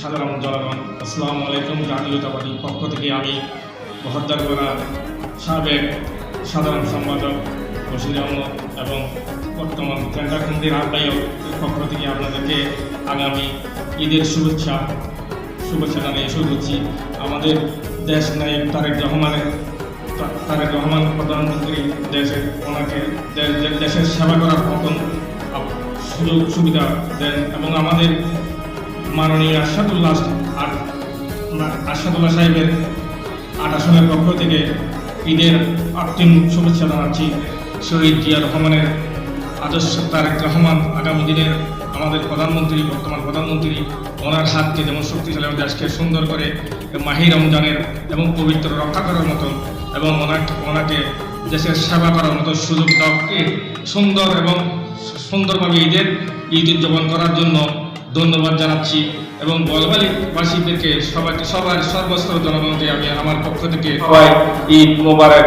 সাধারণ জনগণ, আসসালামু আলাইকুম। জাতীয়তাবাদীর পক্ষ থেকে আমি বহদ্দারগোড়া সাবেক সাধারণ সম্পাদক বশির আহমদ এবং বর্তমান কেন্দ্র কমিটির আহ্বায়ক পক্ষ থেকে আপনাদেরকে আগামী ঈদের শুভেচ্ছা জানিয়ে শুরু করছি। আমাদের দেশ নায়ক তারেক রহমান প্রধানমন্ত্রী ওনাকে দেশের সেবা করার মতন সুযোগ সুবিধা দেন এবং আমাদের মাননীয় আরশাদুল্লাহ সাহেবের ৮ আসনের পক্ষ থেকে ঈদের অন্তিম শুভেচ্ছা জানাচ্ছি। শহীদ জিয়া রহমানের আদর্শ তারেক রহমান আগামী দিনের আমাদের প্রধানমন্ত্রী, বর্তমান প্রধানমন্ত্রী, ওনার হাতকে যেমন শক্তিশালী দেশকে সুন্দর করে মাহি রমজানের এবং পবিত্র রক্ষা করার মতো এবং ওনাকে দেশের সেবা করার মতো সুযোগ দাওকে সুন্দর এবং সুন্দরভাবে ঈদ উদযাপন করার জন্য ধন্যবাদ জানাচ্ছি এবং বলবালিবাসীদেরকে সবার সর্বস্তর জনগণকে আমি আমার পক্ষ থেকে সবাই ঈদ মোবারক।